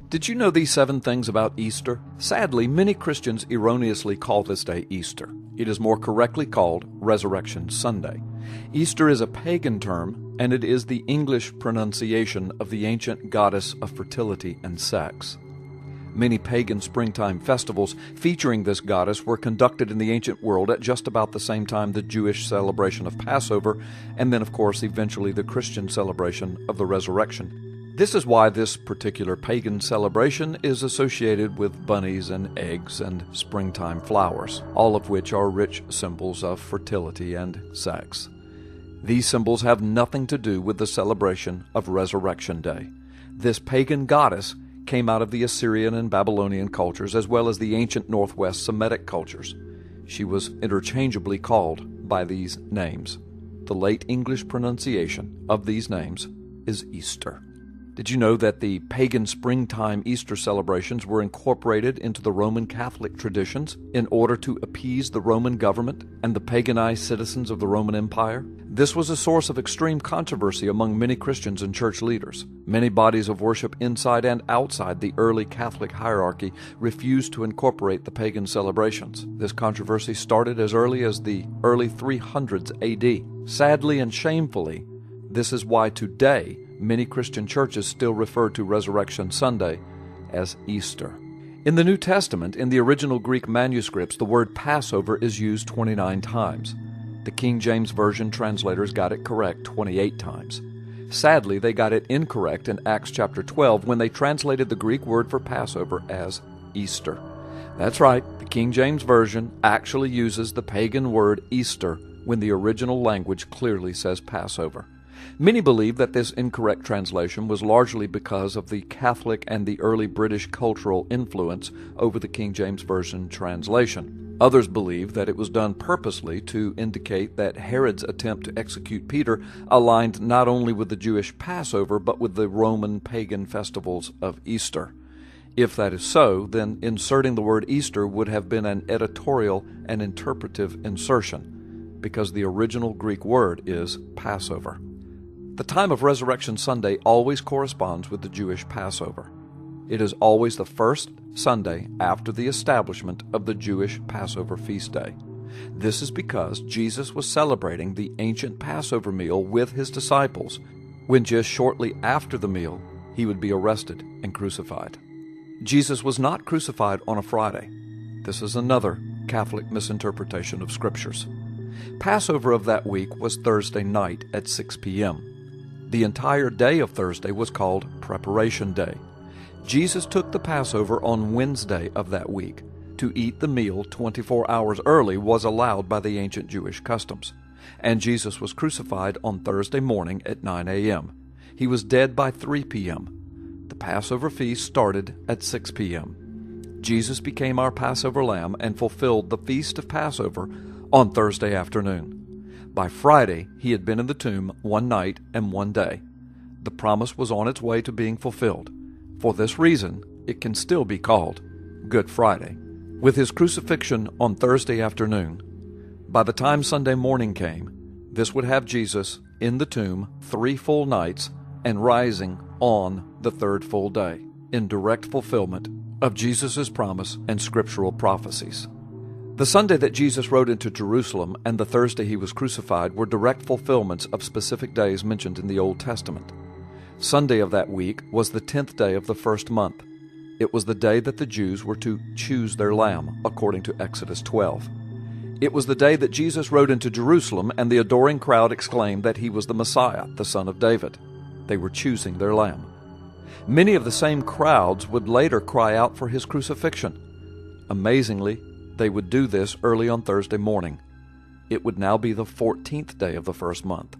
Did you know these 7 things about Easter? Sadly, many Christians erroneously call this day Easter. It is more correctly called Resurrection Sunday. Easter is a pagan term, and it is the English pronunciation of the ancient goddess of fertility and sex. Many pagan springtime festivals featuring this goddess were conducted in the ancient world at just about the same time the Jewish celebration of Passover, and then, of course, eventually the Christian celebration of the resurrection. This is why this particular pagan celebration is associated with bunnies and eggs and springtime flowers, all of which are rich symbols of fertility and sex. These symbols have nothing to do with the celebration of Resurrection Day. This pagan goddess came out of the Assyrian and Babylonian cultures as well as the ancient Northwest Semitic cultures. She was interchangeably called by these names. The late English pronunciation of these names is Easter. Did you know that the pagan springtime Easter celebrations were incorporated into the Roman Catholic traditions in order to appease the Roman government and the paganized citizens of the Roman Empire? This was a source of extreme controversy among many Christians and church leaders. Many bodies of worship inside and outside the early Catholic hierarchy refused to incorporate the pagan celebrations. This controversy started as early as the early 300s AD. Sadly and shamefully, this is why today many Christian churches still refer to Resurrection Sunday as Easter. In the New Testament, in the original Greek manuscripts, the word Passover is used 29 times. The King James Version translators got it correct 28 times. Sadly, they got it incorrect in Acts chapter 12 when they translated the Greek word for Passover as Easter. That's right, the King James Version actually uses the pagan word Easter when the original language clearly says Passover. Many believe that this incorrect translation was largely because of the Catholic and the early British cultural influence over the King James Version translation. Others believe that it was done purposely to indicate that Herod's attempt to execute Peter aligned not only with the Jewish Passover but with the Roman pagan festivals of Easter. If that is so, then inserting the word Easter would have been an editorial and interpretive insertion, because the original Greek word is Passover. The time of Resurrection Sunday always corresponds with the Jewish Passover. It is always the first Sunday after the establishment of the Jewish Passover feast day. This is because Jesus was celebrating the ancient Passover meal with his disciples, when just shortly after the meal he would be arrested and crucified. Jesus was not crucified on a Friday. This is another Catholic misinterpretation of Scriptures. Passover of that week was Thursday night at 6 p.m. The entire day of Thursday was called Preparation Day. Jesus took the Passover on Wednesday of that week. To eat the meal 24 hours early was allowed by the ancient Jewish customs. And Jesus was crucified on Thursday morning at 9 a.m. He was dead by 3 p.m. The Passover feast started at 6 p.m. Jesus became our Passover lamb and fulfilled the feast of Passover on Thursday afternoon. By Friday, he had been in the tomb 1 night and 1 day. The promise was on its way to being fulfilled. For this reason, it can still be called Good Friday. With his crucifixion on Thursday afternoon, by the time Sunday morning came, this would have Jesus in the tomb 3 full nights and rising on the 3rd full day, in direct fulfillment of Jesus' promise and scriptural prophecies. The Sunday that Jesus rode into Jerusalem and the Thursday he was crucified were direct fulfillments of specific days mentioned in the Old Testament. Sunday of that week was the 10th day of the first month. It was the day that the Jews were to choose their lamb, according to Exodus 12. It was the day that Jesus rode into Jerusalem and the adoring crowd exclaimed that he was the Messiah, the Son of David. They were choosing their lamb. Many of the same crowds would later cry out for his crucifixion. Amazingly, they would do this early on Thursday morning. It would now be the 14th day of the first month.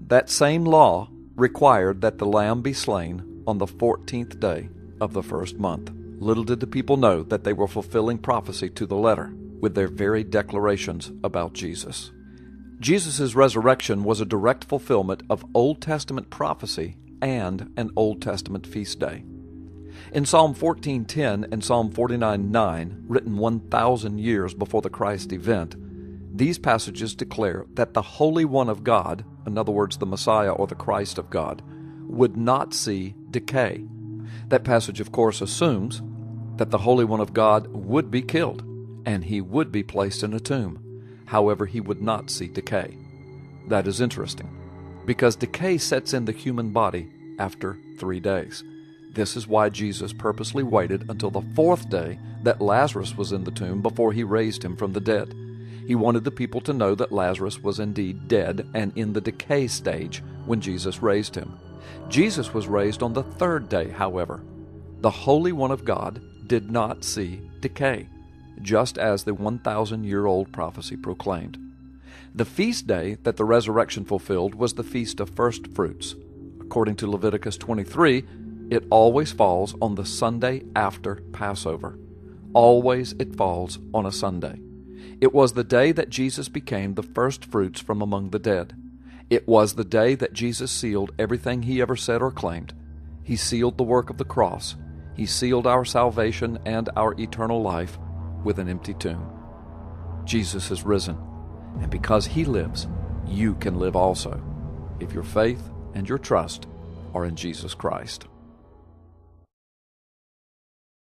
That same law required that the lamb be slain on the 14th day of the first month. Little did the people know that they were fulfilling prophecy to the letter with their very declarations about Jesus. Jesus' resurrection was a direct fulfillment of Old Testament prophecy and an Old Testament feast day. In Psalm 14:10 and Psalm 49:9, written 1,000 years before the Christ event, these passages declare that the Holy One of God, in other words, the Messiah or the Christ of God, would not see decay. That passage, of course, assumes that the Holy One of God would be killed, and he would be placed in a tomb. However, he would not see decay. That is interesting, because decay sets in the human body after 3 days. This is why Jesus purposely waited until the 4th day that Lazarus was in the tomb before he raised him from the dead. He wanted the people to know that Lazarus was indeed dead and in the decay stage when Jesus raised him. Jesus was raised on the 3rd day, however. The Holy One of God did not see decay, just as the 1,000-year-old prophecy proclaimed. The feast day that the resurrection fulfilled was the Feast of First Fruits. According to Leviticus 23, it always falls on the Sunday after Passover. Always it falls on a Sunday. It was the day that Jesus became the first fruits from among the dead. It was the day that Jesus sealed everything he ever said or claimed. He sealed the work of the cross. He sealed our salvation and our eternal life with an empty tomb. Jesus has risen, and because he lives, you can live also, if your faith and your trust are in Jesus Christ.